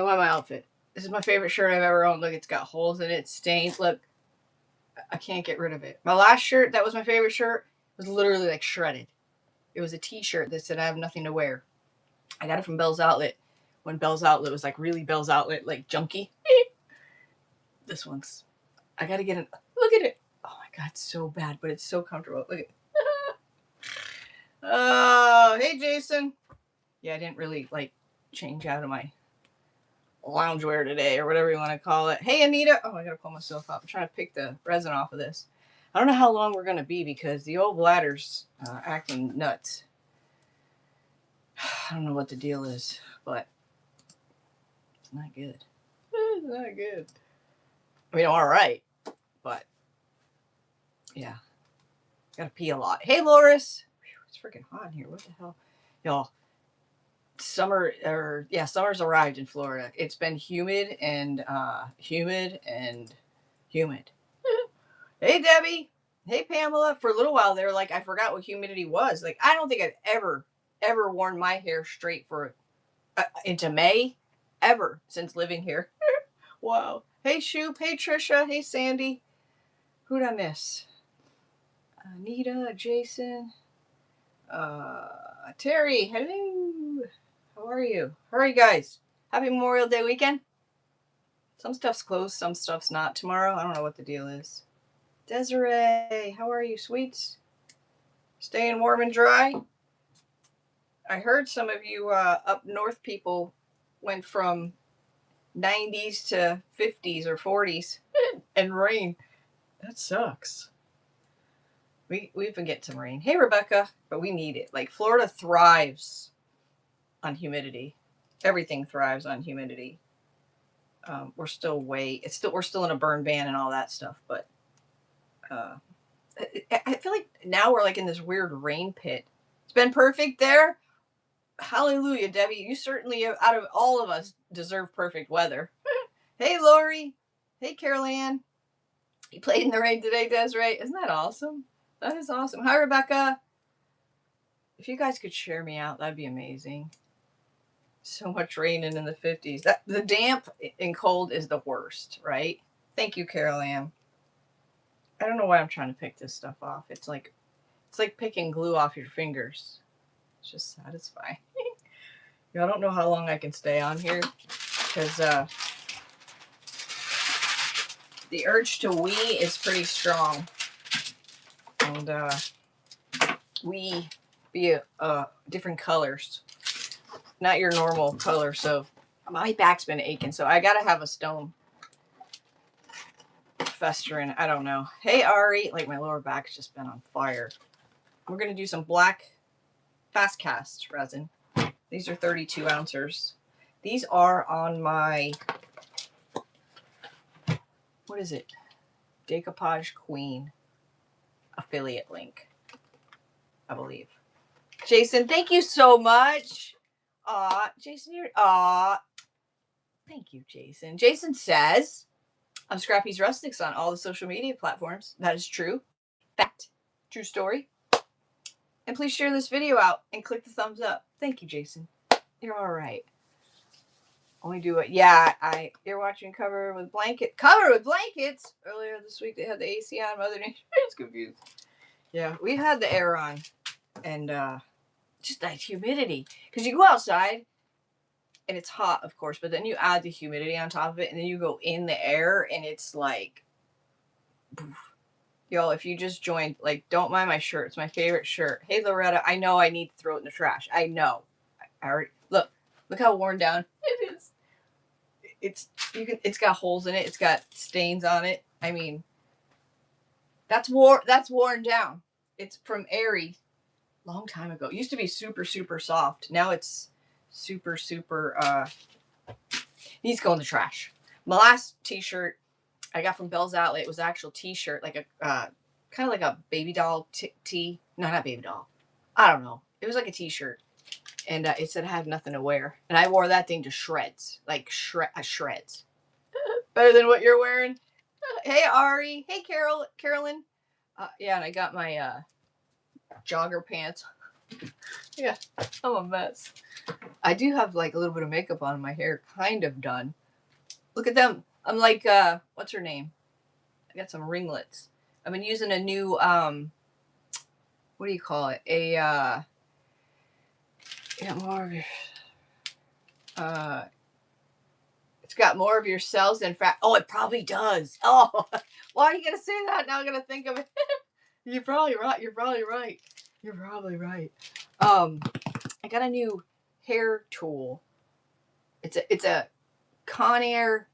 Don't mind my outfit. This is my favorite shirt I've ever owned. Look, it's got holes in it. It's stained. Look, I can't get rid of it. My last shirt, that was my favorite shirt, was literally like shredded. It was a t-shirt that said I have nothing to wear. I got it from Bell's Outlet when Bell's Outlet was like really Bell's Outlet, like junky. This one's, I gotta get it. Look at it. Oh my God, it's so bad, but it's so comfortable. Look at it. Oh, hey, Jason. Yeah, I didn't really like change out of my loungewear today or whatever you want to call it. Hey, Anita. Oh, I gotta pull myself up. I'm trying to pick the resin off of this. I don't know how long we're gonna be because the old bladder's acting nuts. I don't know what the deal is, but it's not good. It's not good. I mean, I'm all right, but yeah, gotta pee a lot. Hey, Loris. It's freaking hot in here. What the hell, y'all? Summer's arrived in Florida. It's been humid and humid. Hey, Debbie. Hey, Pamela. For a little while there, like I forgot what humidity was. Like I don't think I've ever worn my hair straight for into May ever since living here. Wow. Hey, Shoop. Hey, Trisha. Hey, Sandy. Who'd I miss? Anita, Jason, Terry. Hello. How are you? How are you guys? Happy Memorial Day weekend. Some stuff's closed, some stuff's not tomorrow. I don't know what the deal is. Desiree, how are you, sweets? Staying warm and dry? I heard some of you up north people went from 90s to 50s or 40s and rain. That sucks. We've been getting some rain. Hey, Rebecca, but we need it. Like Florida thrives on humidity. Everything thrives on humidity. We're still in a burn ban and all that stuff, but I feel like now we're like in this weird rain pit. It's been perfect there. Hallelujah, Debbie. You certainly, out of all of us, deserve perfect weather. Hey, Lori. Hey, Carol Ann. You played in the rain today, Desiree. Isn't that awesome? That is awesome. Hi, Rebecca. If you guys could share me out, that'd be amazing. So much rain in the 50s. The damp and cold is the worst, right? Thank you, Carol Ann. I don't know why I'm trying to pick this stuff off. It's like picking glue off your fingers. It's just satisfying. I don't know how long I can stay on here because the urge to wee is pretty strong. And wee be different colors, not your normal color. So my back's been aching, so I gotta have a stone festering. I don't know. Hey, Ari, like my lower back's just been on fire. We're gonna do some black fast cast resin. These are 32 ounces. These are on my, what is it? Decoupage Queen affiliate link, I believe. Jason, thank you so much. Jason, thank you, Jason. Jason says, I'm Scrappy's Rustics on all the social media platforms. That is true. Fact. True story. And please share this video out and click the thumbs up. Thank you, Jason. You're all right. Only do it. Yeah, you're watching Covered with Blankets. Earlier this week, they had the AC on. Mother Nature is confused. Yeah, we've had the air on. And just that humidity. Because you go outside, and it's hot, of course, but then you add the humidity on top of it, and then you go in the air, and it's like, poof. Y'all, if you just joined, like, don't mind my shirt. It's my favorite shirt. Hey, Loretta, I know I need to throw it in the trash. I know. I already, look how worn down it is. It's got holes in it. It's got stains on it. I mean, that's worn down. It's from Aerie, long time ago. It used to be super, super soft. Now it's super, super, needs to go in the trash. My last t-shirt I got from Bell's Outlet. It was an actual t-shirt, like a kind of like a baby doll tee. No, not baby doll. I don't know. It was like a t-shirt, and it said I had nothing to wear, and I wore that thing to shreds, like shreds. Better than what you're wearing. Hey, Ari. Hey, Carolyn. Yeah, and I got my jogger pants. Yeah, I'm a mess. I do have like a little bit of makeup on, my hair kind of done. Look at them. I'm like, what's her name? I got some ringlets. I've been using a new, what do you call it? Yeah, more of your, it's got more of your cells than fat. Oh, it probably does. Oh, why are you going to say that? Now I'm going to think of it. You're probably right. You're probably right. You're probably right. I got a new hair tool. It's a Conair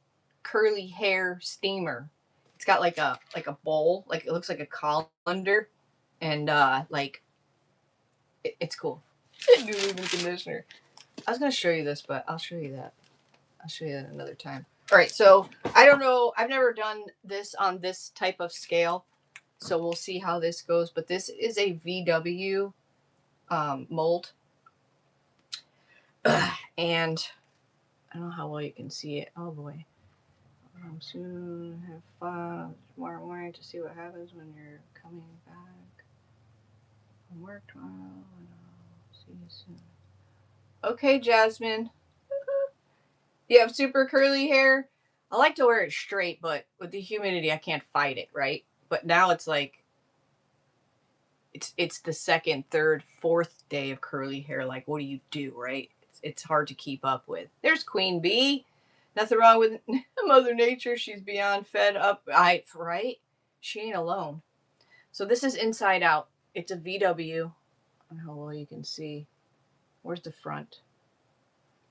curly hair steamer. It's got like a bowl, like it looks like a colander, and like it's cool. New leave-in conditioner. I was gonna show you this, but I'll show you that. I'll show you that another time. All right, so I don't know. I've never done this on this type of scale, so we'll see how this goes. But this is a VW mold, and I don't know how well you can see it. Oh boy. Soon have fun tomorrow morning to see what happens when you're coming back from work tomorrow. And I'll see you soon. Okay, Jasmine. You have super curly hair. I like to wear it straight, but with the humidity, I can't fight it, right? But now it's like it's the second, third, fourth day of curly hair. Like, what do you do, right? It's hard to keep up with. There's Queen Bee. Nothing wrong with Mother Nature. She's beyond fed up. Right? She ain't alone. So this is inside out. It's a VW. I don't know how well you can see. Where's the front?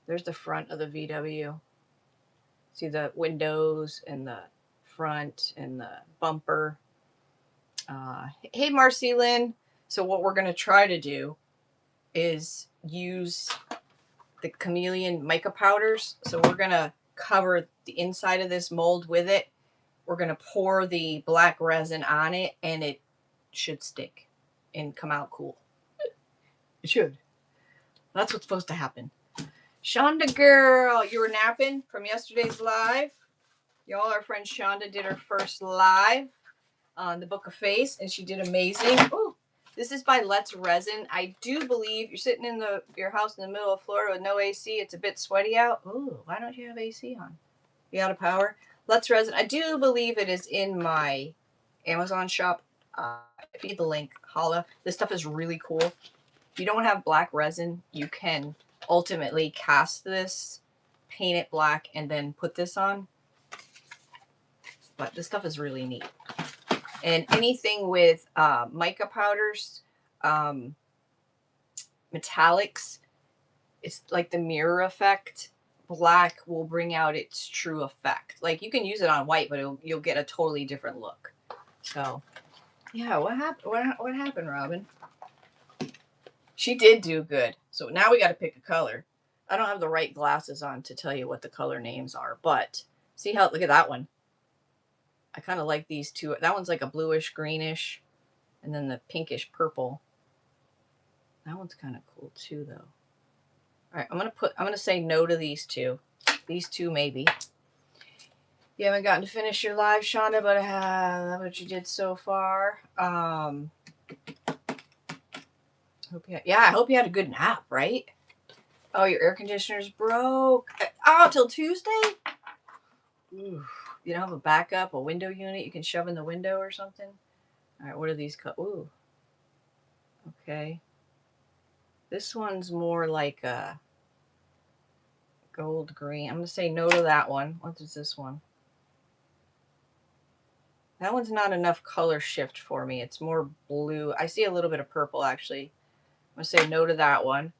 There's the front of the VW. See the windows and the front and the bumper. Hey, Marcy-Lynn. So what we're going to try to do is use the chameleon mica powders. So we're going to cover the inside of this mold with it. We're going to pour the black resin on it, and it should stick and come out cool. It should. That's what's supposed to happen. Shonda girl, you were napping from yesterday's live. Y'all, our friend Shonda did her first live on the Book of Face, and she did amazing. Ooh, this is by Let's Resin. I do believe you're sitting in your house in the middle of Florida with no AC. It's a bit sweaty out. Ooh, why don't you have AC on? You out of power? Let's Resin. I do believe it is in my Amazon shop. If you need the link, holla. This stuff is really cool. If you don't have black resin, you can ultimately cast this, paint it black, and then put this on. But this stuff is really neat. And anything with mica powders, metallics, it's like the mirror effect. Black will bring out its true effect. Like you can use it on white, but you'll get a totally different look. So, yeah, what happened? What happened, Robin? She did do good. So now we got to pick a color. I don't have the right glasses on to tell you what the color names are, but see how, look at that one. I kind of like these two. That one's like a bluish greenish, and then the pinkish purple. That one's kind of cool too, though. All right, I'm gonna say no to these two. These two maybe. You haven't gotten to finish your live, Shonda, but I love what you did so far. I hope you had a good nap, right? Oh, your air conditioner's broke. Oh, till Tuesday? Ooh. You don't have a backup, a window unit you can shove in the window or something? All right, what are these? Ooh. Okay. This one's more like a gold green. I'm going to say no to that one. What is this one? That one's not enough color shift for me. It's more blue. I see a little bit of purple, actually. I'm going to say no to that one.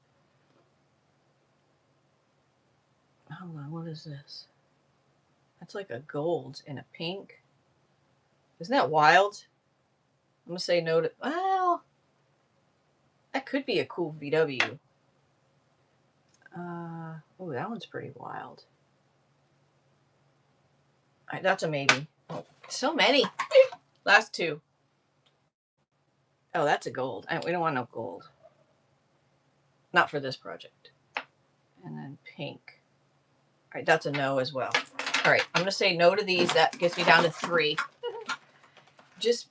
Hold on, what is this? That's like a gold and a pink. Isn't that wild? I'm going to say no to... Well, that could be a cool VW. Oh, that one's pretty wild. All right, that's a maybe. Oh, so many. Last two. Oh, that's a gold. We don't want no gold. Not for this project. And then pink. All right, that's a no as well. All right, I'm going to say no to these. That gets me down to 3. You just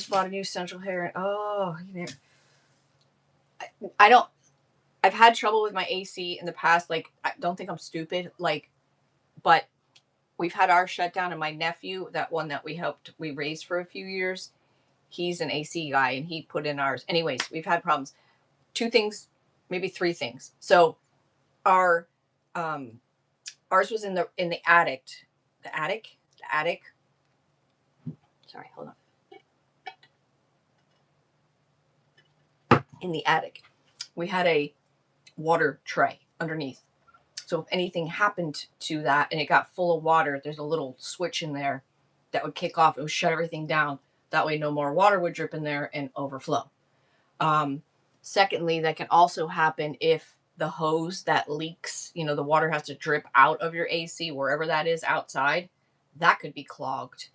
bought a new central hair. Oh, I've had trouble with my AC in the past. Like, I don't think I'm stupid. Like, but we've had ours shut down, and my nephew, that one that we raised for a few years, he's an AC guy, and he put in ours. Anyways, we've had problems. Two things, maybe three things. So our ours was in the attic. The attic? The attic. Sorry, hold on. In the attic, we had a water tray underneath. So if anything happened to that and it got full of water, there's a little switch in there that would kick off. It would shut everything down. That way, no more water would drip in there and overflow. Secondly, that can also happen if the hose that leaks, the water has to drip out of your AC, wherever that is outside, that could be clogged.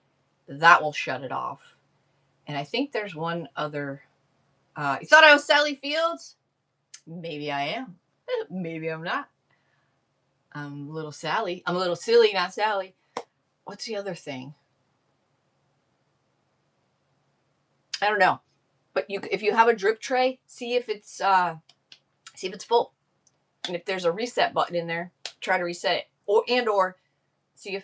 That will shut it off. And I think there's one other. You thought I was Sally Fields? Maybe I am. Maybe I'm not. I'm a little Sally. I'm a little silly, not Sally. What's the other thing? I don't know. But if you have a drip tray, see if it's full. And if there's a reset button in there, try to reset it. Or see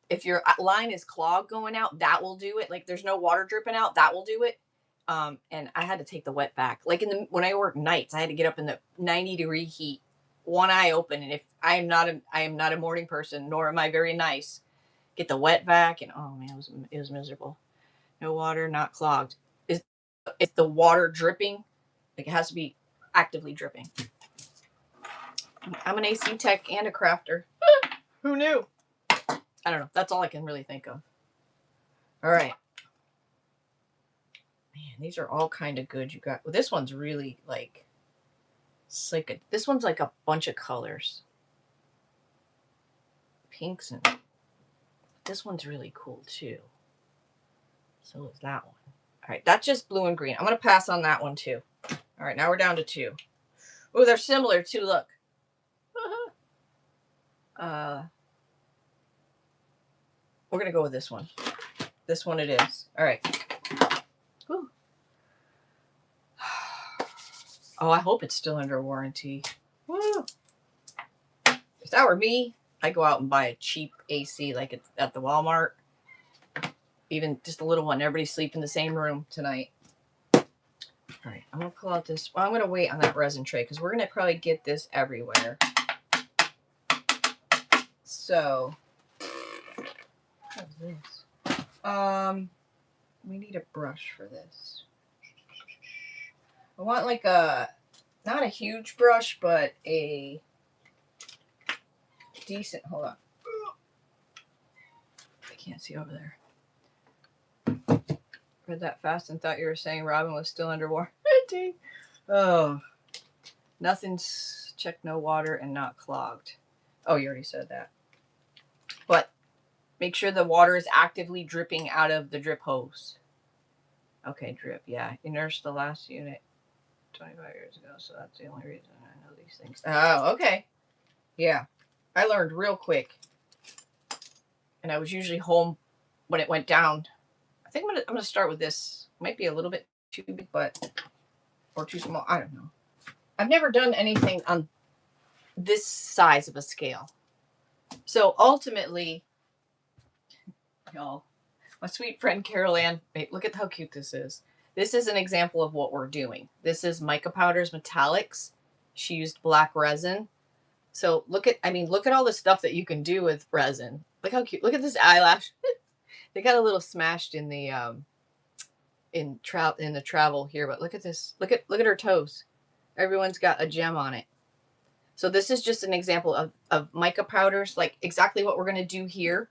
if your line is clogged going out, that will do it. Like there's no water dripping out, that will do it. And I had to take the wet back. Like when I work nights, I had to get up in the 90-degree heat, one eye open. And if I am not a morning person, nor am I very nice, get the wet vac, and oh man, it was miserable. No water, not clogged. If the water dripping, like it has to be actively dripping. I'm an AC tech and a crafter. Who knew? I don't know. That's all I can really think of. All right. Man, these are all kind of good. Well, this one's really like, this one's like a bunch of colors. Pinks, and this one's really cool too. So is that one. All right, that's just blue and green. I'm going to pass on that one too. All right, now we're down to two. Oh, they're similar too. Look. We're going to go with this one. This one it is. All right. Whew. Oh, I hope it's still under warranty. Woo. If that were me, I'd go out and buy a cheap AC like it's at the Walmart. Even just a little one. Everybody sleep in the same room tonight. All right, I'm going to pull out this. Well, I'm going to wait on that resin tray because we're going to probably get this everywhere. So, what is this? We need a brush for this. I want like not a huge brush, but a decent, hold on. I can't see over there. Read that fast and thought you were saying Robin was still under warranty. Oh, nothing's checked, no water, and not clogged. Oh, you already said that. But make sure the water is actively dripping out of the drip hose. Okay, drip, yeah. You nursed the last unit 25 years ago, so that's the only reason I know these things. Oh, okay. Yeah, I learned real quick. And I was usually home when it went down. I think I'm gonna start with this. Might be a little bit too big, or too small. I don't know. I've never done anything on this size of a scale. So ultimately, y'all, my sweet friend Carol Ann, wait, look at how cute this is. This is an example of what we're doing. This is Mica Powders Metallics. She used black resin. So look at all the stuff that you can do with resin. Look how cute. Look at this eyelash. They got a little smashed in the in the travel here, but look at this. Look at her toes. Everyone's got a gem on it. So this is just an example of mica powders, like exactly what we're going to do here.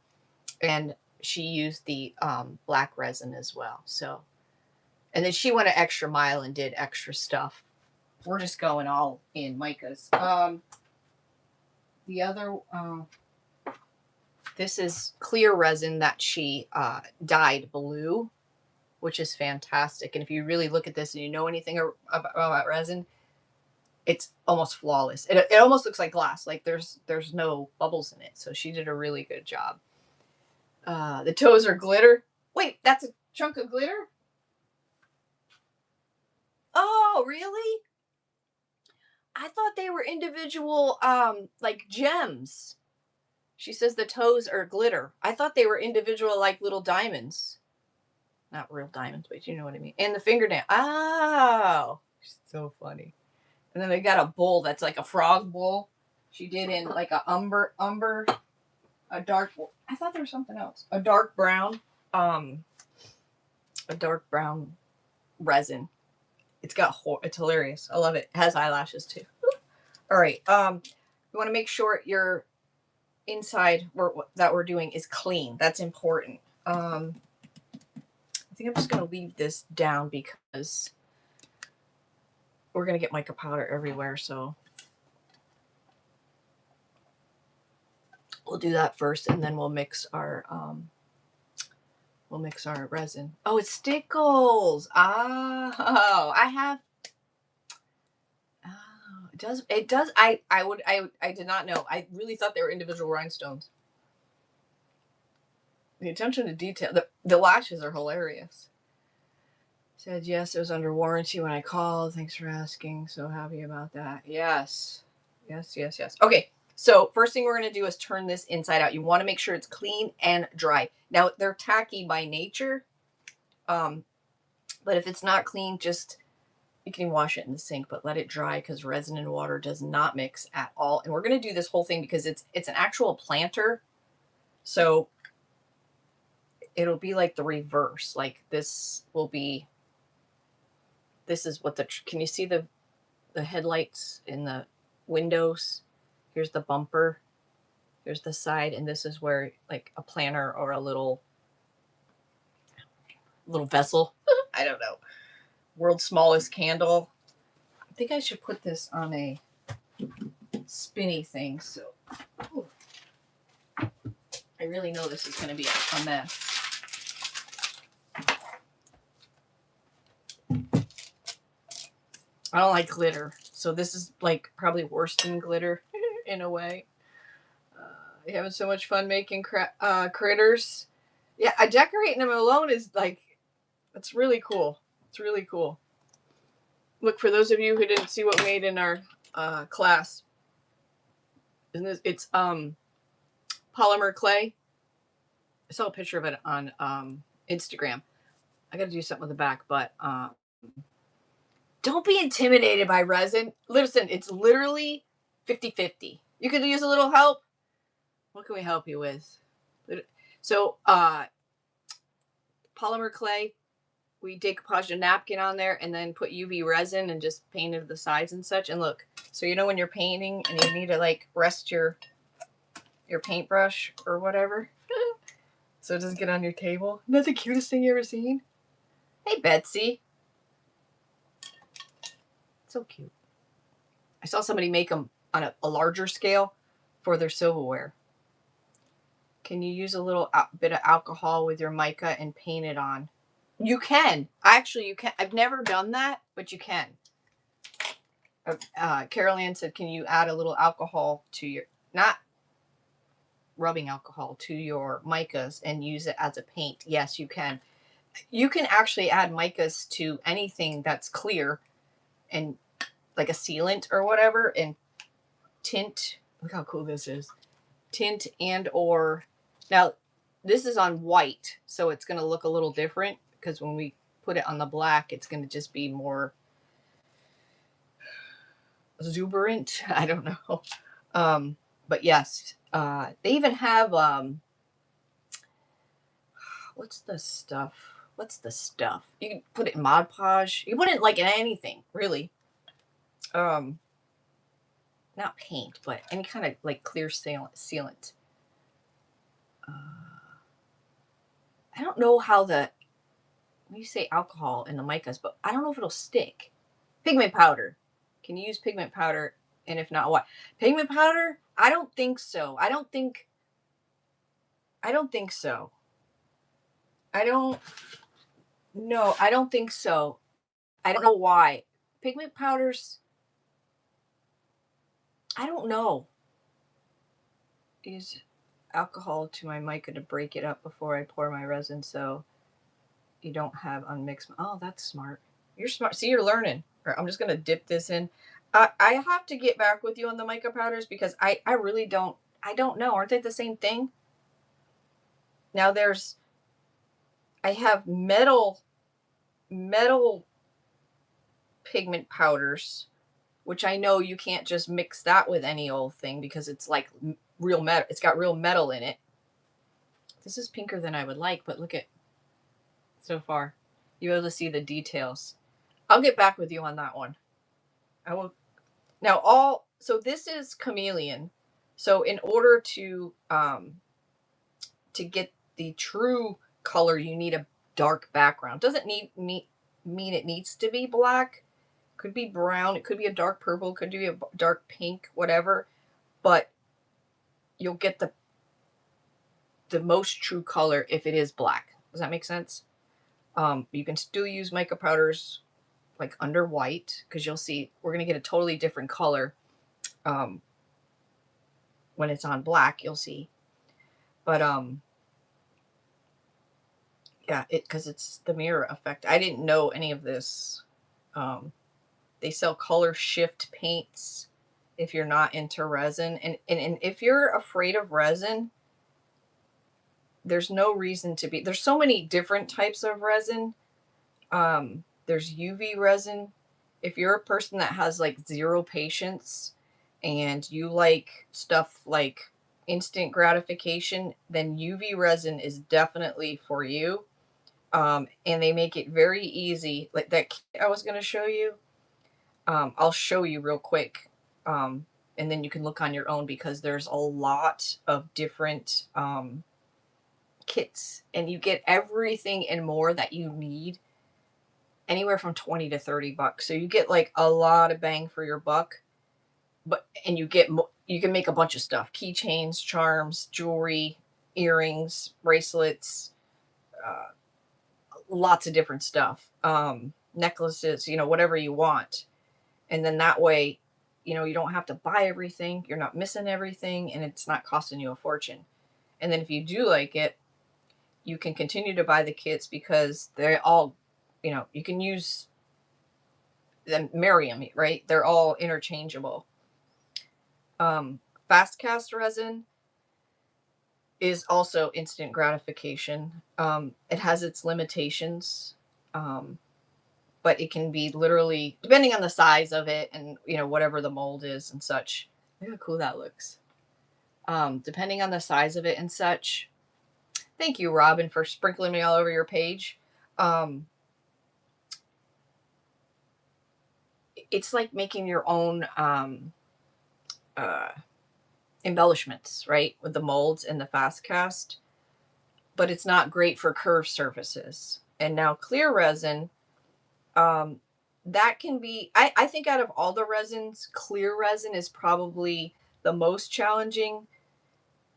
And she used the black resin as well. So, and then she went an extra mile and did extra stuff. We're just going all in micas. The other, this is clear resin that she dyed blue, which is fantastic. And if you really look at this and you know anything about resin, it's almost flawless. It almost looks like glass. Like there's no bubbles in it. So she did a really good job. The toes are glitter. Wait, that's a chunk of glitter? Oh, really? I thought they were individual, like gems. She says the toes are glitter. I thought they were individual, like little diamonds. Not real diamonds, but you know what I mean. And the fingernail. Oh, so funny. And then they got a bowl that's like a frog bowl. She did in like a umber, a dark. I thought there was something else. Um, a dark brown resin. It's hilarious. I love it. It has eyelashes too. All right. You want to make sure your inside that we're doing is clean. That's important. I think I'm just going to leave this down because we're going to get mica powder everywhere. So we'll do that first, and then we'll mix our resin. Oh, it stickles. Oh, I have. Oh, it does. It does. I did not know. I really thought they were individual rhinestones. The attention to detail. The lashes are hilarious. Said yes, it was under warranty when I called. Thanks for asking. So happy about that. Yes. Yes. Okay. So first thing we're going to do is turn this inside out. You want to make sure it's clean and dry. Now they're tacky by nature. But if it's not clean, just you can wash it in the sink, but let it dry because resin and water does not mix at all. And we're going to do this whole thing because it's an actual planter. So it'll be like the reverse. Like this is what can you see the headlights in the windows? Here's the bumper. Here's the side. And this is where like a planter or a little vessel. I don't know. World's smallest candle. I think I should put this on a spinny thing. So ooh, I really know this is going to be a mess. I don't like glitter. So this is like probably worse than glitter in a way. You're having so much fun making critters. Yeah, decorating them alone is like, it's really cool. It's really cool. Look, for those of you who didn't see what we made in our class, it's polymer clay. I saw a picture of it on Instagram. I got to do something with the back, but don't be intimidated by resin. Listen, it's literally 50-50. You could use a little help. What can we help you with? So, polymer clay, we decoupaged a napkin on there and then put UV resin and just painted the sides and such. And look, so you know when you're painting and you need to like rest your paintbrush or whatever, so it doesn't get on your table. Isn't that the cutest thing you ever seen? Hey, Betsy. So cute. I saw somebody make them on a larger scale for their silverware. Can you use a little bit of alcohol with your mica and paint it on? You can. Actually, you can. I've never done that, but you can. Carol Ann said, can you add a little alcohol to your, not rubbing alcohol, to your micas and use it as a paint? Yes, you can. You can actually add micas to anything that's clear and like a sealant or whatever and tint. Look how cool this is. Tint and or, now this is on white, so it's going to look a little different because when we put it on the black, it's going to just be more exuberant. I don't know. But yes, they even have, what's the stuff? You can put it in Mod Podge. You put it like in anything, really. Not paint, but any kind of like clear sealant. I don't know how when you say alcohol in the micas, but I don't know if it'll stick. Pigment powder. Can you use pigment powder? And if not, what? Pigment powder? I don't think so. I don't think so. I don't think so. I don't know why. Pigment powders, I don't know. Use alcohol to my mica to break it up before I pour my resin so you don't have unmixed. Oh, that's smart. You're smart. See, you're learning. I'm just going to dip this in. I have to get back with you on the mica powders because I really I don't know. Aren't they the same thing? Now I have metal pigment powders, which I know you can't just mix that with any old thing because it's like real metal. It's got real metal in it. This is pinker than I would like, but look at so far. You're able to see the details. I'll get back with you on that one. I will. Now so this is chameleon. So in order to get the true color, you need a dark background. Doesn't mean it needs to be black. Could be brown. It could be a dark purple. Could be a dark pink. Whatever. But you'll get the most true color if it is black. Does that make sense? You can still use mica powders like under white because you'll see we're gonna get a totally different color when it's on black. You'll see, but yeah, because it's the mirror effect. I didn't know any of this. They sell color shift paints if you're not into resin, and if you're afraid of resin, there's no reason to be. There's so many different types of resin. There's UV resin. If you're a person that has like zero patience and you like stuff like instant gratification, then UV resin is definitely for you. And they make it very easy. Like that kit I was going to show you. I'll show you real quick. And then you can look on your own because there's a lot of different kits and you get everything and more that you need anywhere from 20 to 30 bucks. So you get like a lot of bang for your buck, but and you can make a bunch of stuff: keychains, charms, jewelry, earrings, bracelets, uh, lots of different stuff, necklaces, whatever you want. And then that way, you don't have to buy everything, you're not missing everything, and it's not costing you a fortune. And then if you do like it, you can continue to buy the kits because they're all, you can use them, marry them, right? They're all interchangeable. Fast cast resin is also instant gratification. It has its limitations, but it can be literally, depending on the size of it and whatever the mold is and such. Look how cool that looks. Depending on the size of it and such. Thank you, Robin, for sprinkling me all over your page. It's like making your own embellishments, right? With the molds and the fast cast, but it's not great for curved surfaces. And now clear resin, that can be, I think out of all the resins, clear resin is probably the most challenging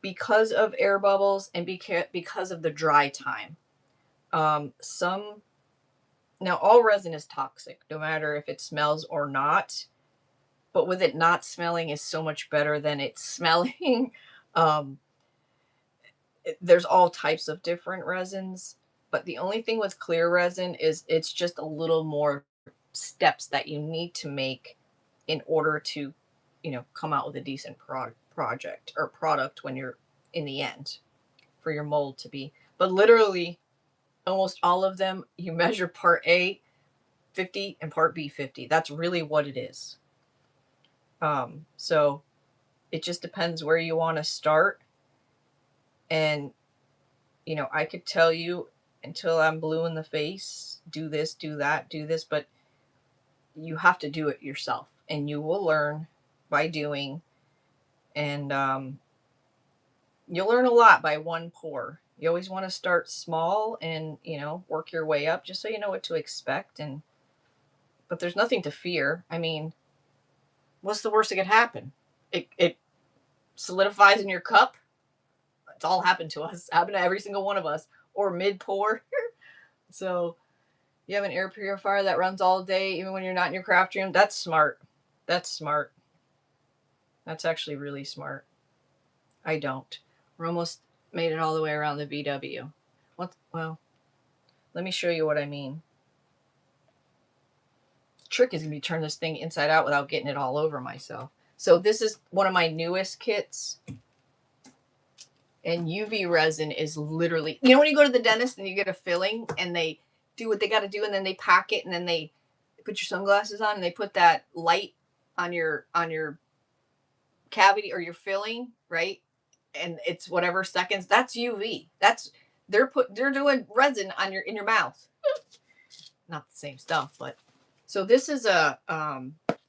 because of air bubbles and because of the dry time. Now all resin is toxic, no matter if it smells or not. But with it not smelling is so much better than it smelling. um, there's all types of different resins, but the only thing with clear resin is it's just a little more steps that you need to make in order to, come out with a decent project or product when you're in the end for your mold to be. But literally, almost all of them, you measure part A 50 and part B 50. That's really what it is. So it just depends where you want to start. And, I could tell you until I'm blue in the face, do this, do that, do this, but you have to do it yourself and you will learn by doing. And you'll learn a lot by one pour. You always want to start small and, work your way up just so you know what to expect. But there's nothing to fear. I mean, what's the worst that could happen? It solidifies in your cup. It's all happened to us. Happened to every single one of us. Or mid pour. So you have an air purifier that runs all day, even when you're not in your craft room. That's smart. That's smart. That's actually really smart. I don't. We're almost made it all the way around the VW. Well, let me show you what I mean. trick is going to be turn this thing inside out without getting it all over myself. So this is one of my newest kits. And UV resin is literally, you know, when you go to the dentist and you get a filling and they do what they got to do and then they pack it and then they put your sunglasses on and they put that light on your cavity or your filling, right? And it's whatever seconds. That's UV. That's they're doing resin on in your mouth. Not the same stuff, but so this is a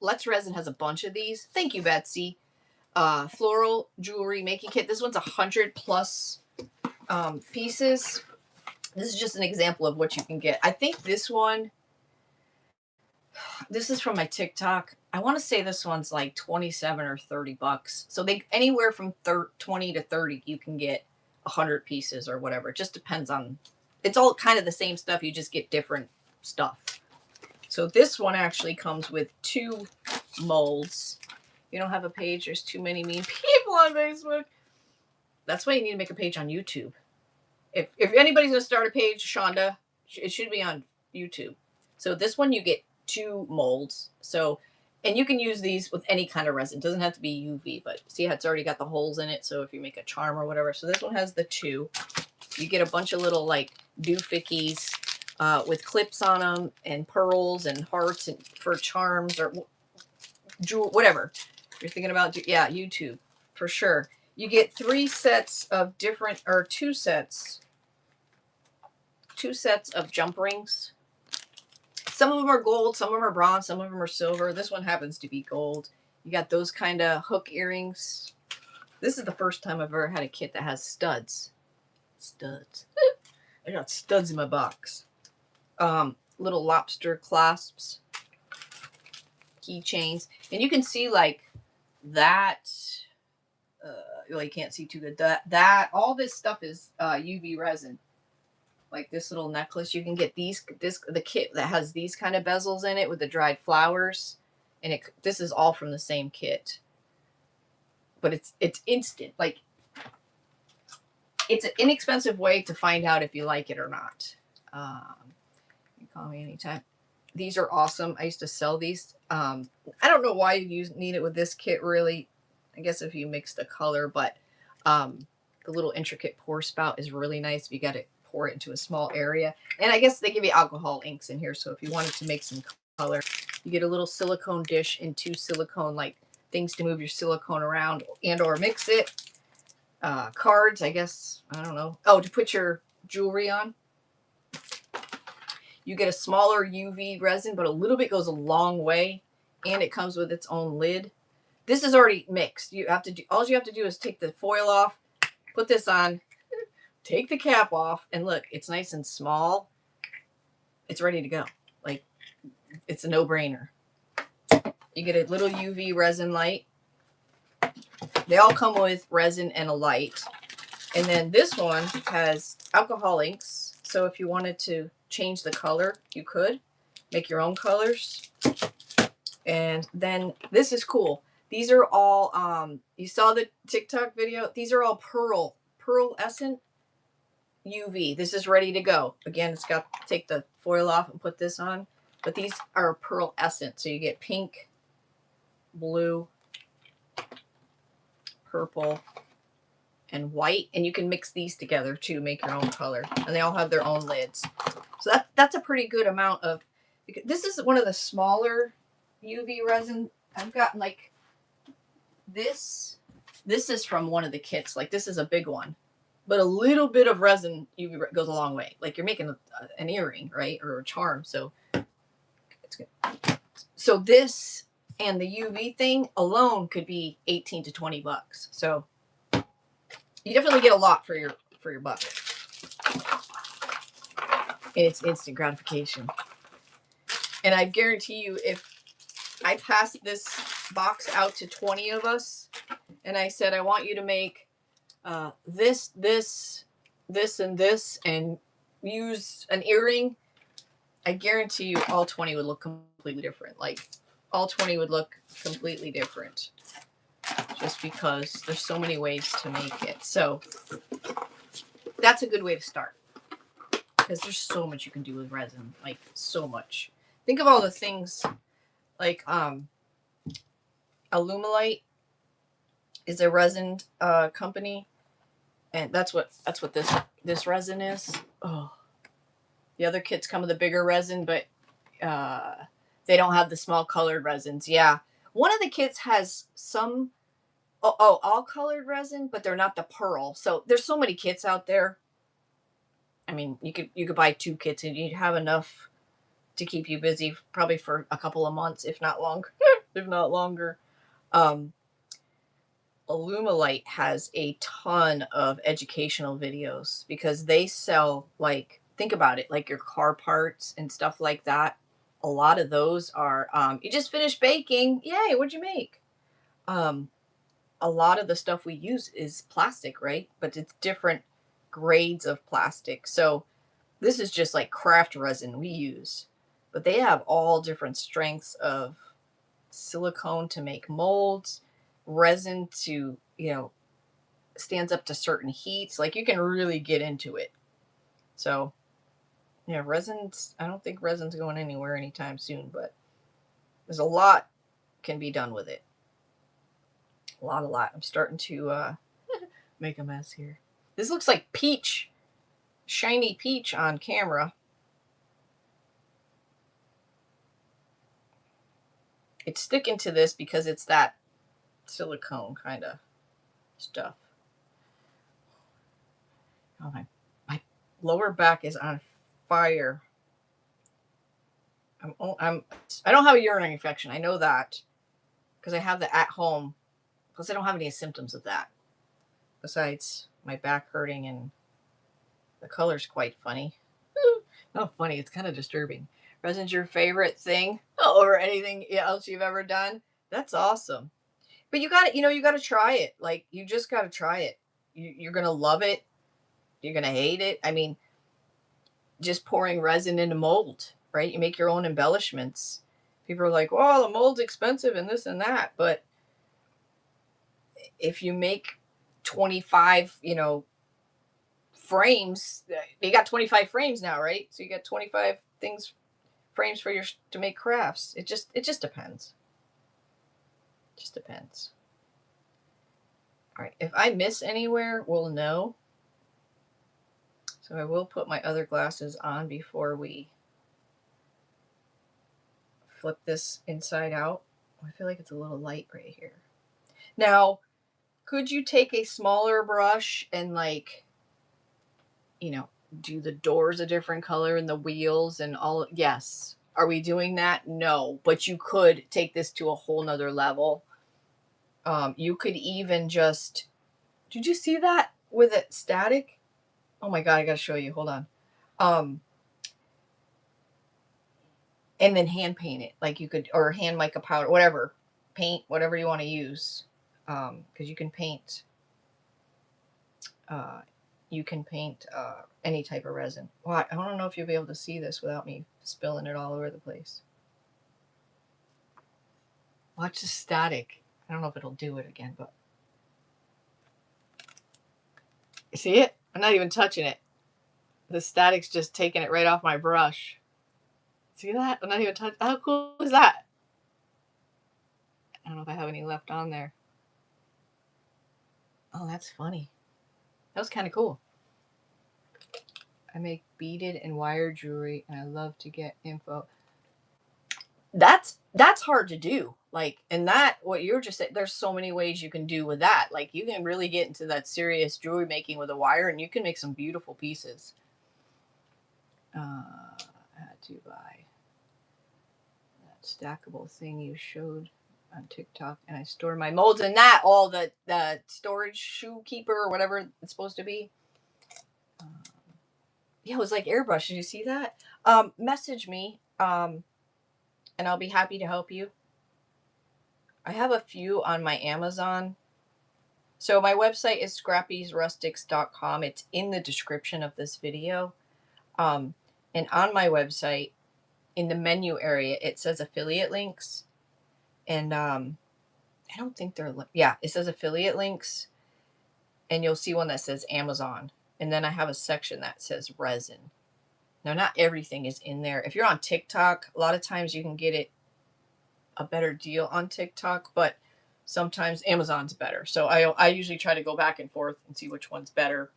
Let's Resin has a bunch of these. Thank you, Betsy. Floral jewelry making kit. This one's 100 plus pieces. This is just an example of what you can get. I think this is from my TikTok. I want to say this one's like 27 or 30 bucks. So they anywhere from 20 to 30 you can get 100 pieces or whatever. It just depends on, it's all kind of the same stuff, you just get different stuff. So this one actually comes with 2 molds. You don't have a page, there's too many mean people on Facebook. That's why you need to make a page on YouTube. If anybody's going to start a page, Shonda, it should be on YouTube. So this one you get 2 molds. So, and you can use these with any kind of resin. It doesn't have to be UV, but see how it's already got the holes in it. So if you make a charm or whatever. So this one has the 2. You get a bunch of little like doofickies with clips on them and pearls and hearts and for charms or jewel, whatever. You're thinking about, yeah, YouTube for sure. You get 3 sets of different, or 2 sets of jump rings. Some of them are gold, some of them are bronze, some of them are silver. This one happens to be gold. You got those kind of hook earrings. This is the first time I've ever had a kit that has studs. Studs. I got studs in my box. Little lobster clasps, keychains, and you can see like that. Well, you can't see too good. That all this stuff is UV resin. Like this little necklace, you can get the kit that has these kind of bezels in it with the dried flowers, and this is all from the same kit. But it's instant. Like it's an inexpensive way to find out if you like it or not. You call me anytime. These are awesome. I used to sell these. I don't know why you need it with this kit really. I guess if you mix the color, but the little intricate pour spout is really nice if you got to pour it into a small area. And I guess they give you alcohol inks in here, so if you wanted to make some color, you get a little silicone dish and 2 silicone like things to move your silicone around and or mix it. Cards, I guess, I don't know. Oh, to put your jewelry on. You get a smaller UV resin, but a little bit goes a long way, and it comes with its own lid. This is already mixed. You have to do, all you have to do is take the foil off, put this on, take the cap off, and look, it's nice and small. It's ready to go. Like, it's a no-brainer. You get a little UV resin light. They all come with resin and a light. And then this one has alcohol inks. So if you wanted to change the color, you could make your own colors. And then this is cool. These are all, you saw the TikTok video. These are all pearlescent UV. This is ready to go. Again, it's got to take the foil off and put this on. But these are pearlescent. So you get pink, blue, purple, and white. And you can mix these together to make your own color. And they all have their own lids. So that's a pretty good amount of, this is one of the smaller UV resin. I've gotten like this is from one of the kits. Like this is a big one, but a little bit of resin UV goes a long way. Like you're making an earring, right? Or a charm. So it's good. So this and the UV thing alone could be 18 to 20 bucks. So you definitely get a lot for your buck. And it's instant gratification. And I guarantee you, if I passed this box out to 20 of us and I said, I want you to make this, and this, and use an earring, I guarantee you all 20 would look completely different. Like all 20 would look completely different just because there's so many ways to make it. So that's a good way to start because there's so much you can do with resin, like so much. Think of all the things Like Alumilite is a resin company, and that's what this resin is. Oh, the other kits come with a bigger resin, but they don't have the small colored resins. Yeah, one of the kits has some all colored resin, but they're not the pearl. So there's so many kits out there. I mean, you could buy 2 kits and you'd have enough to keep you busy probably for a couple of months, if not longer. If not longer. Um, Alumilite has a ton of educational videos because they sell, like, think about it, like your car parts and stuff like that. A lot of those are you just finished baking. Yay, what'd you make? Um, a lot of the stuff we use is plastic, right? But it's different grades of plastic. So this is just like craft resin we use. But they have all different strengths of silicone to make molds, resin to, stands up to certain heats. Like you can really get into it. So, yeah, resins, I don't think resin's going anywhere anytime soon, but there's a lot can be done with it. A lot. I'm starting to make a mess here. This looks like peach, shiny peach on camera. It's sticking to this because it's that silicone kind of stuff. Oh, my lower back is on fire. I don't have a urinary infection. I know that because I have the at home. Plus, I don't have any symptoms of that. Besides my back hurting and the color's quite funny. Not funny. It's kind of disturbing. Resin's your favorite thing or anything else you've ever done? That's awesome. But you got to, you got to try it. Like you just got to try it. You're gonna love it. You're gonna hate it. I mean, just pouring resin into mold, right? You make your own embellishments. People are like, "Oh, the mold's expensive and this and that," but if you make 25, frames, you got 25 frames now, right? So you got 25 frames for your to make crafts. It just depends. Just depends. All right. If I miss anywhere, we'll know. So I will put my other glasses on before we flip this inside out. I feel like it's a little light right here. Now, could you take a smaller brush and do the doors a different color and the wheels and all? Yes. Are we doing that? No. But you could take this to a whole nother level. You could even just, did you see that with it static? Oh my God, I gotta show you. Hold on. And then hand paint it. Like you could, or hand mica powder, whatever. Paint, whatever you want to use. Because you can paint any type of resin. Well, I don't know if you'll be able to see this without me spilling it all over the place. Watch the static. I don't know if it'll do it again, but you see it? I'm not even touching it. The static's just taking it right off my brush. See that? I'm not even touching. How cool is that? I don't know if I have any left on there. Oh, that's funny. That was kind of cool. I make beaded and wire jewelry, and I love to get info. That's hard to do. Like, and that what you're just saying. There's so many ways you can do with that. Like, you can really get into that serious jewelry making with a wire, and you can make some beautiful pieces. I had to buy that stackable thing you showed on TikTok, and I store my molds in that. All the storage shoe keeper or whatever it's supposed to be. Yeah, it was like airbrush. Did you see that? Message me, and I'll be happy to help you. I have a few on my Amazon. So my website is scrappyrustics.com. It's in the description of this video. And on my website, in the menu area, it says affiliate links. And I don't think they're, yeah, it says affiliate links. And you'll see one that says Amazon. And then I have a section that says resin. Now, not everything is in there. If you're on TikTok, a lot of times you can get it a better deal on TikTok, but sometimes Amazon's better. So I usually try to go back and forth and see which one's better.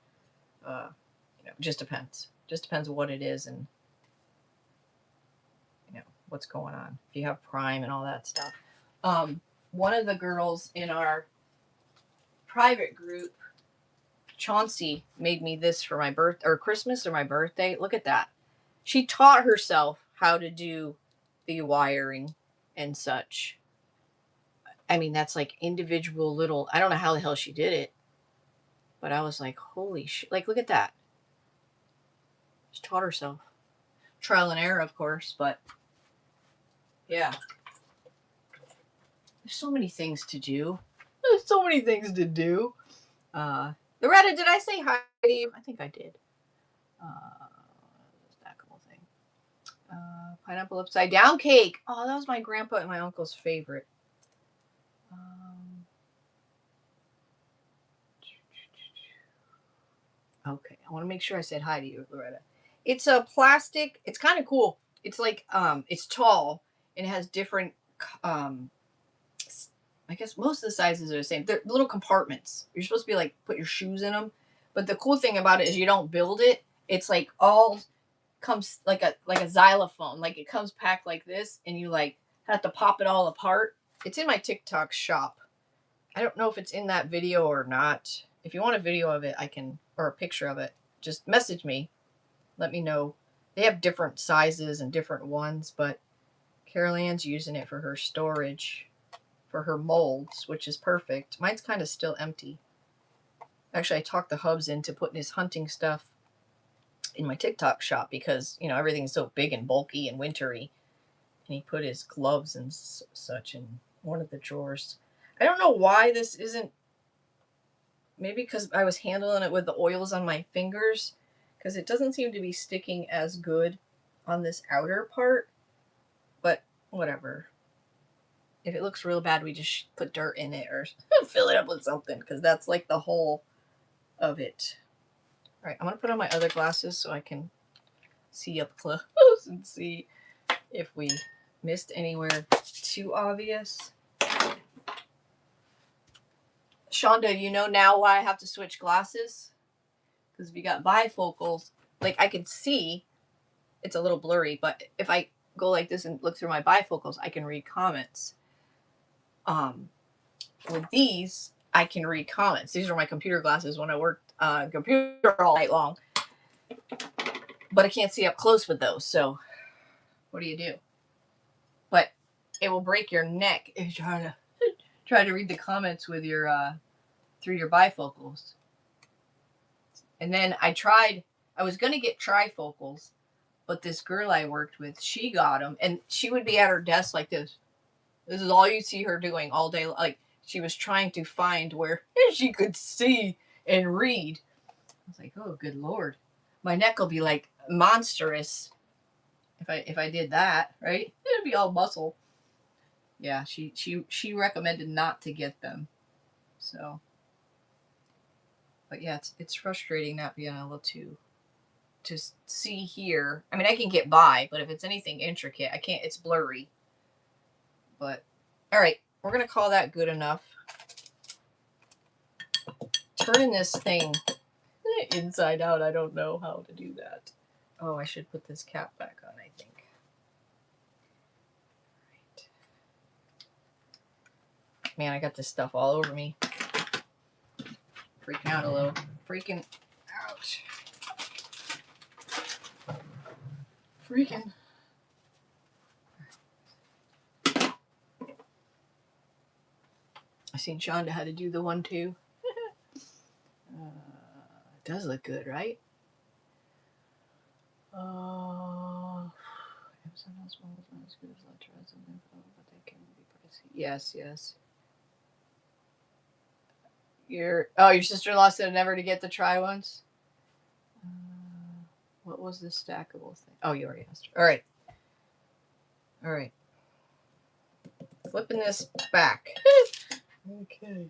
Just depends. Just depends on what it is and what's going on. If you have Prime and all that stuff. One of the girls in our private group, Chauncey, made me this for my Christmas or my birthday. Look at that. She taught herself how to do the wiring and such. I mean, that's like individual little, I don't know how the hell she did it, but I was like, holy shit. Like, look at that. She taught herself. Trial and error, of course, but yeah. There's so many things to do. There's so many things to do. Loretta, did I say hi to you? I think I did. Stackable thing. Pineapple upside down cake. Oh, that was my grandpa and my uncle's favorite. Okay, I want to make sure I said hi to you, Loretta. It's a plastic. It's kind of cool. It's like it's tall and it has different. I guess most of the sizes are the same. They're little compartments. You're supposed to be like put your shoes in them. But the cool thing about it is you don't build it. It's like all comes like a xylophone. Like it comes packed like this, and you like have to pop it all apart. It's in my TikTok shop. I don't know if it's in that video or not. If you want a video of it, I can, or a picture of it, just message me. Let me know. They have different sizes and different ones, but Carol Ann's using it for her storage, for her molds, which is perfect. Mine's kind of still empty. Actually, I talked the hubs into putting his hunting stuff in my TikTok shop because, everything's so big and bulky and wintry. And he put his gloves and such in one of the drawers. I don't know why this isn't, maybe because I was handling it with the oils on my fingers, because it doesn't seem to be sticking as good on this outer part, but whatever. If it looks real bad, we just put dirt in it or fill it up with something, because that's like the whole of it. All right, I'm going to put on my other glasses so I can see up close and see if we missed anywhere too obvious. Shonda, you know now why I have to switch glasses? Because if you got bifocals, like I can see, it's a little blurry, but if I go like this and look through my bifocals, I can read comments. With these, I can read comments. These are my computer glasses when I worked computer all night long. But I can't see up close with those, so what do you do? But it will break your neck if you try to read the comments with your through your bifocals. And then I was going to get trifocals, but this girl I worked with, she got them, and she would be at her desk like this. This is all you see her doing all day. Like, she was trying to find where she could see and read. I was like, oh, good Lord. My neck will be like monstrous if I did that, right? It'd be all muscle. Yeah, she recommended not to get them. So, but yeah, it's frustrating not being able to see here. I mean, I can get by, but if it's anything intricate, I can't. It's blurry. But all right, we're gonna call that good enough. Turning this thing inside out, I don't know how to do that. Oh, I should put this cap back on, I think. Right. Man, I got this stuff all over me. Freaking out a little. Freaking out. Freaking. I seen Shonda how to do the one too. It does look good, right? Amazon has one with not as good as resin, but they can be pricey. Yes. Your sister-in-law said never to get the try once. What was this stackable thing? Oh, you already asked her. All right. Flipping this back. Okay.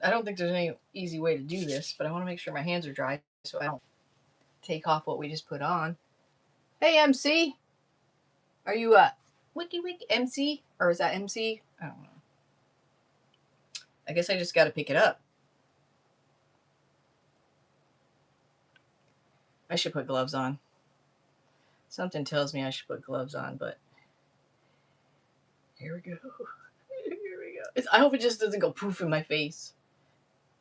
I don't think there's any easy way to do this, but I want to make sure my hands are dry so I don't take off what we just put on. Hey, MC. Are you Wiki MC, or is that MC? I don't know. I guess I just got to pick it up. I should put gloves on. Something tells me I should put gloves on, but here we go. Here we go. I hope it just doesn't go poof in my face.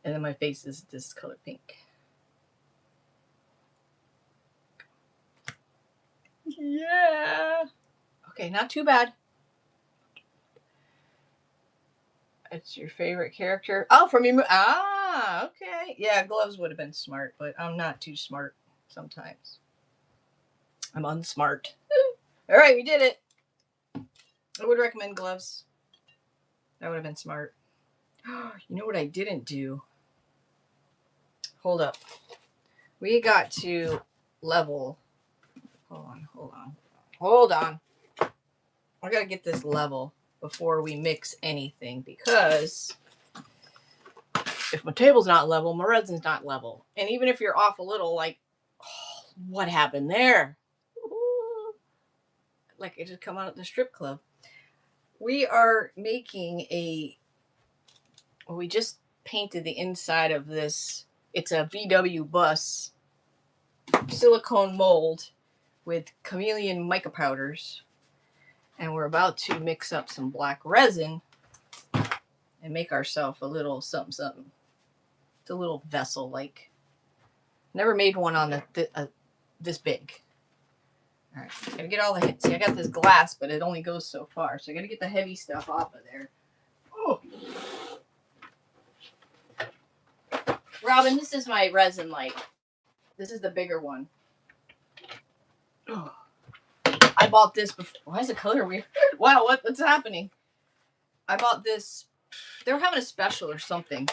And then my face is this color pink. Yeah. Okay, not too bad. It's your favorite character. Oh, from your okay. Yeah, gloves would have been smart, but I'm not too smart sometimes. I'm unsmart. All right, we did it. I would recommend gloves. That would have been smart. You know what I didn't do? Hold up. We got to level. Hold on. I got to get this level before we mix anything, because if my table's not level, my resin's not level. And even if you're off a little, like, oh, what happened there? Ooh. Like I just come out of the strip club. We are making we just painted the inside of this. It's a VW bus silicone mold with chameleon mica powders. And we're about to mix up some black resin and make ourselves a little something. It's a little vessel, like. Never made one on this big. All right, gotta get all the hits. See, I got this glass, but it only goes so far, so I gotta get the heavy stuff off of there. Oh, Robin, this is my resin light. This is the bigger one. Oh. I bought this before. Why is the color weird? Wow, what's happening? I bought this. They were having a special or something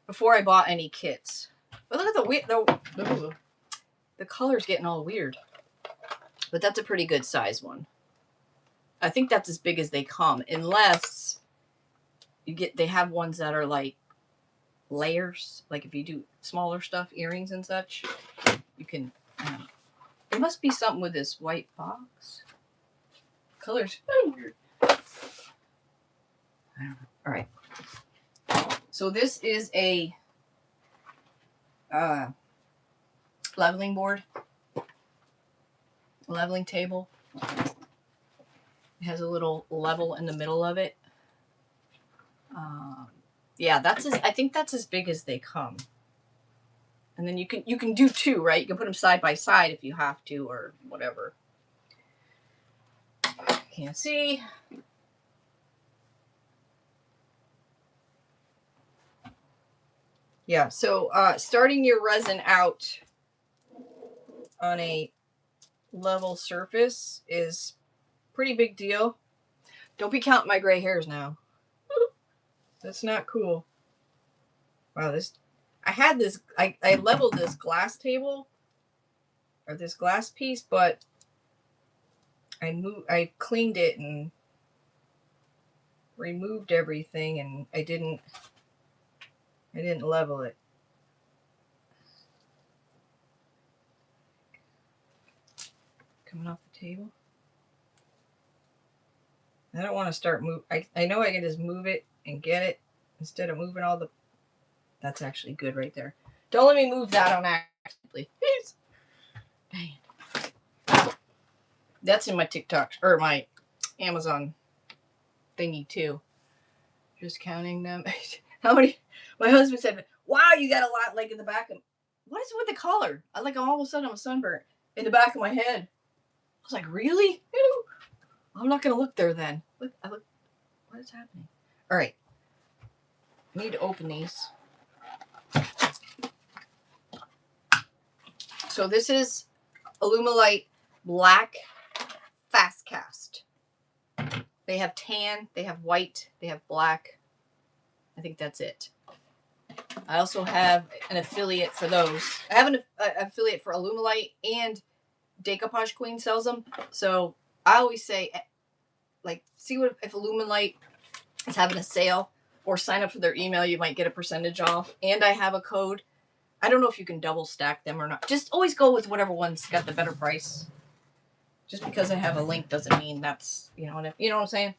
before I bought any kits. But look at the color's getting all weird. But that's a pretty good size one. I think that's as big as they come, unless they have ones that are like layers. Like if you do smaller stuff, earrings and such, you can. There must be something with this white box. Color's weird. I don't know. All right. So this is a leveling board, leveling table. It has a little level in the middle of it. Yeah, I think that's as big as they come. And then you can do two, right? You can put them side by side if you have to, or whatever. Can't see. Yeah, so starting your resin out on a level surface is pretty big deal. Don't be counting my gray hairs now. That's not cool. Wow, I leveled this glass table, or this glass piece, but I cleaned it and removed everything, and I didn't level it. Coming off the table. I don't want to start move. I know I can just move it and get it instead of moving all the. That's actually good right there. Don't let me move that on accidentally. Please. Dang. That's in my TikTok or my Amazon thingy too. Just counting them. How many? My husband said, "Wow, you got a lot like in the back of." What is it with the color? All of a sudden I'm sunburnt in the back of my head. I was like, really? Ew. I'm not gonna look there then. Look. What is happening? All right. I need to open these. So this is Alumilite Black Fast Cast. They have tan, they have white, they have black. I think that's it. I also have an affiliate for those. I have an affiliate for Alumilite, and Decoupage Queen sells them. So I always say, like, see what if Alumilite is having a sale, or sign up for their email. You might get a percentage off. And I have a code. I don't know if you can double stack them or not. Just always go with whatever one's got the better price. Just because I have a link doesn't mean that's, you know what I'm saying?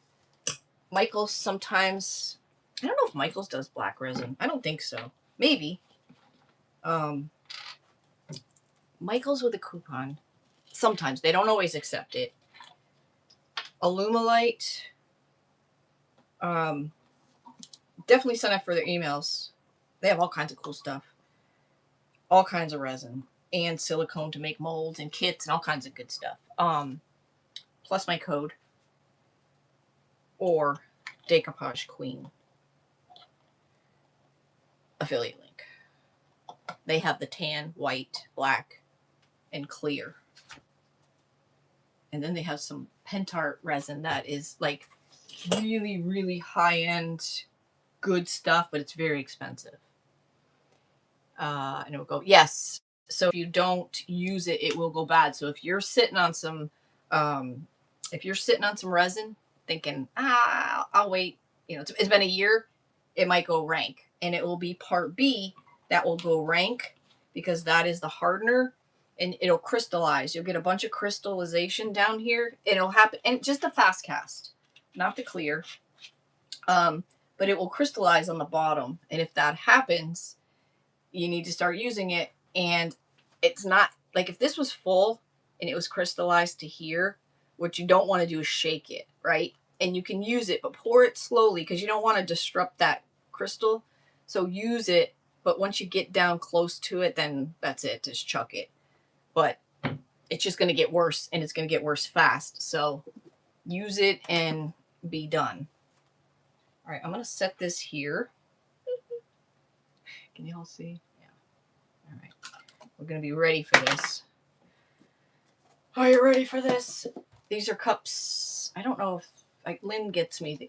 Michaels sometimes, I don't know if Michaels does black resin. I don't think so. Maybe. Michaels with a coupon. Sometimes. They don't always accept it. Alumilite. Definitely sign up for their emails. They have all kinds of cool stuff. All kinds of resin. And silicone to make molds and kits and all kinds of good stuff. Plus my code. Or Decoupage Queen. Affiliate link. They have the tan, white, black, and clear. And then they have some Pentart resin that is like really, really high-end good stuff, but it's very expensive. And it will go, yes. So if you don't use it, it will go bad. So if you're sitting on some resin thinking, I'll wait, it's been a year, it might go rank. And it will be part B that will go rank because that is the hardener and it'll crystallize. You'll get a bunch of crystallization down here. It'll happen, and just a fast cast, not the clear. But it will crystallize on the bottom. And if that happens, you need to start using it. And it's not like if this was full and it was crystallized to here, what you don't want to do is shake it, right? And you can use it, but pour it slowly because you don't want to disrupt that crystal. So use it, but once you get down close to it, then that's it. Just chuck it. But it's just going to get worse, and it's going to get worse fast. So use it and be done. All right, I'm going to set this here. Can you all see? Yeah. All right. We're going to be ready for this. Are you ready for this? These are cups. I don't know if Lynn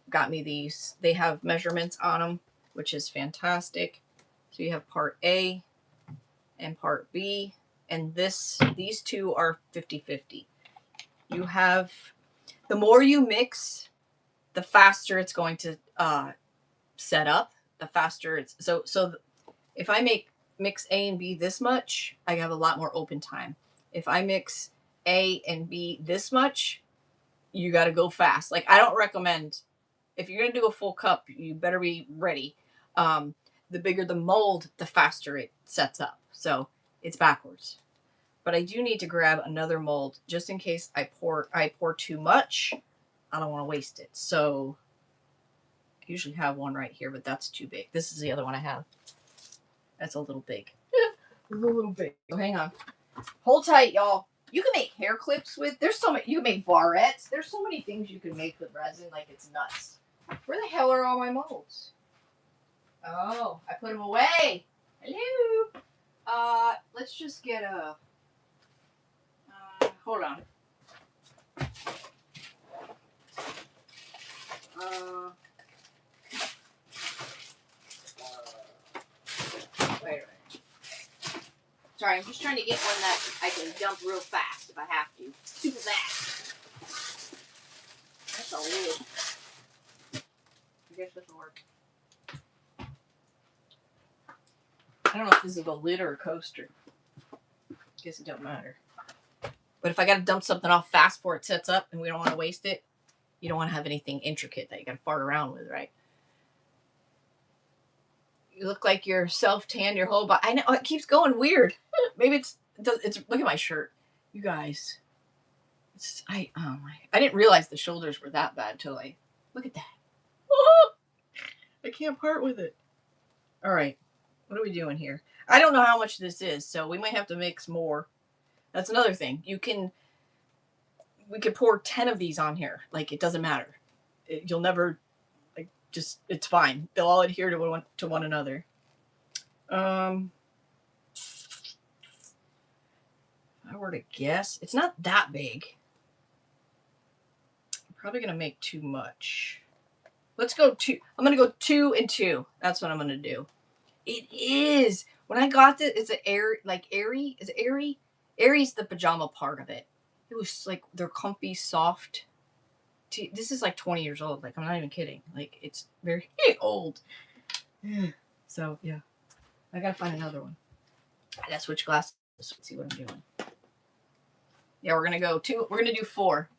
got me these. They have measurements on them, which is fantastic. So you have part A and part B, and these two are 50-50. You have, the more you mix, the faster it's going to set up, the faster it's, so if I mix A and B this much, I have a lot more open time. If I mix A and B this much, you got to go fast. Like, I don't recommend, if you're going to do a full cup, you better be ready. The bigger the mold, the faster it sets up. So it's backwards. But I do need to grab another mold just in case I pour too much. I don't want to waste it. So I usually have one right here, but that's too big. This is the other one I have. That's a little big. A little big. So hang on. Hold tight, y'all. You can make hair clips with, there's so many, you can make barrettes. There's so many things you can make with resin, like it's nuts. Where the hell are all my molds? Oh, I put them away. Hello. Let's just get a, hold on. Wait. Sorry, I'm just trying to get one that I can dump real fast if I have to. Super fast. That's a lid. I guess this will work. I don't know if this is a lid or a coaster. Guess it don't matter. But if I got to dump something off fast before it sets up and we don't want to waste it, you don't want to have anything intricate that you got to fart around with, right? You look like you're self-tanned your whole body. I know, it keeps going weird. Maybe it's look at my shirt. You guys. I didn't realize the shoulders were that bad till look at that. Oh, I can't part with it. All right. What are we doing here? I don't know how much this is, so we might have to mix more. That's another thing. We could pour 10 of these on here. Like, it doesn't matter. You'll never, it's fine. They'll all adhere to one another. If I were to guess, it's not that big. I'm probably going to make too much. Let's go I'm going to go 2 and 2. That's what I'm going to do. It is. When I got this, it's an airy. Is it airy? Airy's the pajama part of it. It was like, they're comfy, soft. This is like 20 years old. Like, I'm not even kidding. Like, it's very old. So, yeah. I gotta find another one. I gotta switch glasses. Let's see what I'm doing. Yeah, we're gonna go 2. We're gonna do 4.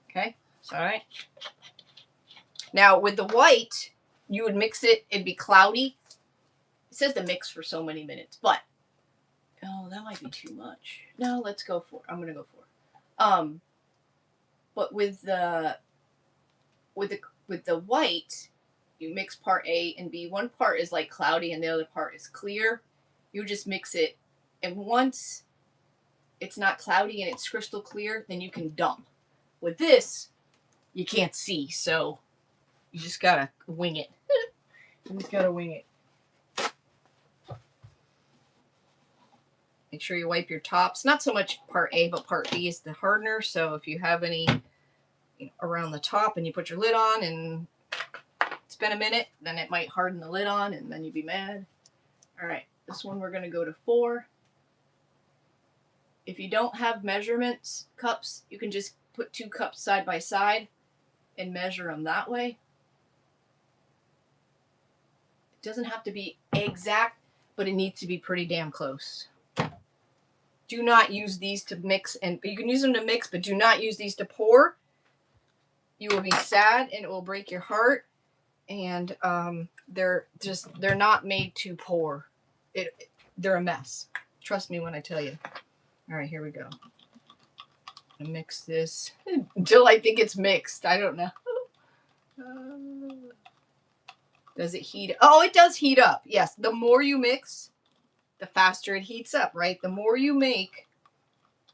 Okay, so all right. Now with the white, you would mix it. It'd be cloudy. It says to mix for so many minutes, but oh, that might be too much. No, let's go 4. I'm gonna go 4. But with the white, you mix part A and B. One part is like cloudy and the other part is clear. You just mix it, and once it's not cloudy and it's crystal clear, then you can dump. With this, you can't see, so you just gotta wing it. You just gotta wing it. Make sure you wipe your tops. Not so much part A, but part B is the hardener. So if you have any around the top and you put your lid on and it's been a minute, then it might harden the lid on and then you'd be mad. All right, this one we're going to go to 4. If you don't have measurements cups, you can just put 2 cups side by side and measure them that way. It doesn't have to be exact, but it needs to be pretty damn close. Do not use these to mix, and you can use them to mix, but do not use these to pour. You will be sad and it will break your heart. And they're not made to pour. They're a mess. Trust me when I tell you. All right, here we go. I'm gonna mix this until I think it's mixed. I don't know. Does it heat? Oh, it does heat up. Yes, the more you mix, the faster it heats up, right? The more you make,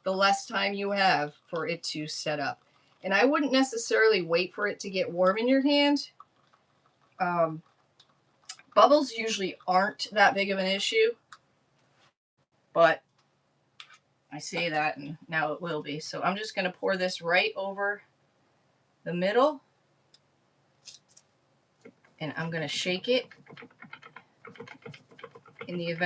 the less time you have for it to set up. And I wouldn't necessarily wait for it to get warm in your hand. Bubbles usually aren't that big of an issue, but I say that and now it will be. So I'm just going to pour this right over the middle, and I'm going to shake it in the event